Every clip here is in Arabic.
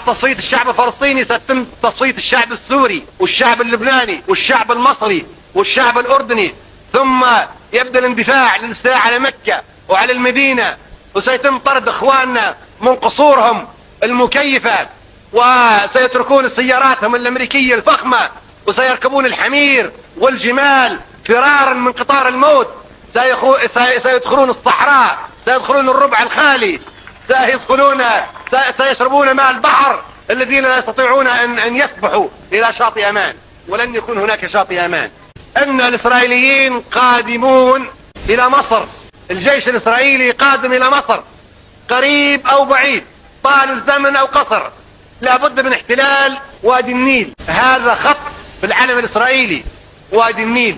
تصفية الشعب الفلسطيني سيتم تصفية الشعب السوري والشعب اللبناني والشعب المصري والشعب الأردني، ثم يبدأ الاندفاع للاستيلاء على مكة وعلى المدينة، وسيتم طرد إخواننا من قصورهم المكيفة، وسيتركون سياراتهم الأمريكية الفخمة وسيركبون الحمير والجمال فرارا من قطار الموت. سيدخلون الصحراء، سيدخلون الربع الخالي، سيشربون ماء البحر الذين لا يستطيعون أن يسبحوا إلى شاطئ أمان، ولن يكون هناك شاطئ أمان. أن الإسرائيليين قادمون إلى مصر، الجيش الإسرائيلي قادم إلى مصر قريب أو بعيد، طال الزمن أو قصر، لابد من احتلال وادي النيل. هذا خط في العلم الإسرائيلي، وادي النيل،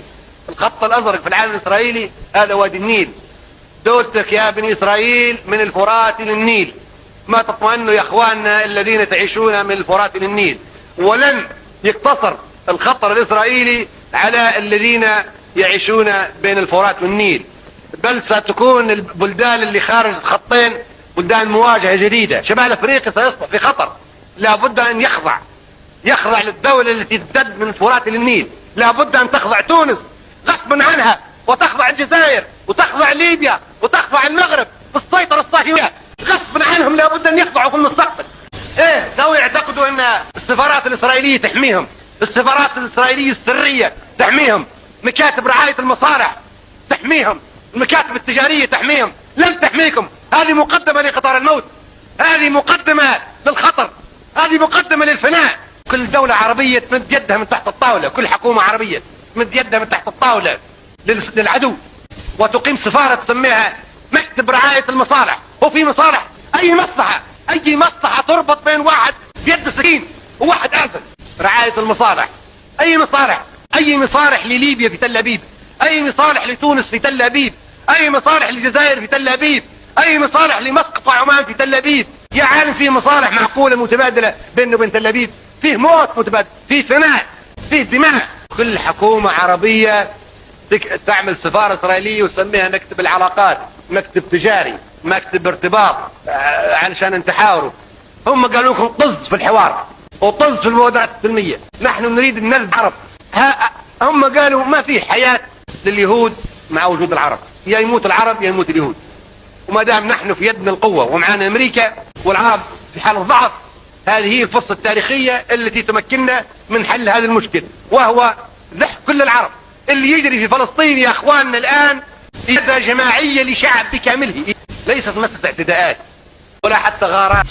الخط الأزرق في العلم الإسرائيلي هذا وادي النيل. دولتك يا بني إسرائيل من الفرات للنيل، ما تطمئنوا يا أخواننا الذين تعيشون من الفرات للنيل. ولن يقتصر الخطر الإسرائيلي على الذين يعيشون بين الفرات والنيل، بل ستكون البلدان اللي خارج الخطين بلدان مواجهة جديدة. شمال أفريقيا سيصبح في خطر، لابد أن يخضع للدولة التي تمتد من الفرات للنيل. لابد أن تخضع تونس غصبا عنها، وتخضع الجزائر، وتخضع ليبيا، وتخضع المغرب في السيطرة الصهيونية غصبا عنهم. لابد أن يخضعوا في المستقبل. لو يعتقدوا أن السفارات الإسرائيلية تحميهم، السفارات الإسرائيلية السرية تحميهم، مكاتب رعاية المصالح تحميهم، المكاتب التجارية تحميهم، لن تحميكم. هذه مقدمة لقطار الموت، هذه مقدمة للخطر، هذه مقدمة للفناء. كل دولة عربية تمد يدها من تحت الطاولة، كل حكومة عربية تمد يدها من تحت الطاولة للعدو، وتقيم سفارة تسميها مكتب رعاية المصالح. وفي مصالح، أي مصلحة تربط بين واحد بيد سكين وواحد أرسل. رعاية المصالح، أي مصالح لليبيا في تل أبيب، أي مصالح لتونس في تل أبيب، أي مصالح للجزائر في تل أبيب، أي مصالح لمسقط وعمان في تل أبيب. يا عالم فيه مصالح معقولة متبادلة بينه وبين تل أبيب، فيه موت متبادل، فيه فناء، فيه دماء. كل حكومة عربية تعمل سفارة إسرائيلية وتسميها مكتب العلاقات، مكتب تجاري، مكتب ارتباط، علشان ان تحاوروا. هم قالوا لكم طز في الحوار وطز في المبادرات السلمية، نحن نريد النزع عرب. هم قالوا ما في حياة لليهود مع وجود العرب، يا يموت العرب يا يموت اليهود. وما دام نحن في يدنا القوة ومعنا أمريكا والعرب في حالة ضعف، هذه هي الفرصة التاريخية التي تمكننا من حل هذا المشكل، وهو ذبح كل العرب. اللي يجري في فلسطين يا اخواننا الآن إبادة جماعية لشعب بكامله، ليست مسألة اعتداءات ولا حتى غارات.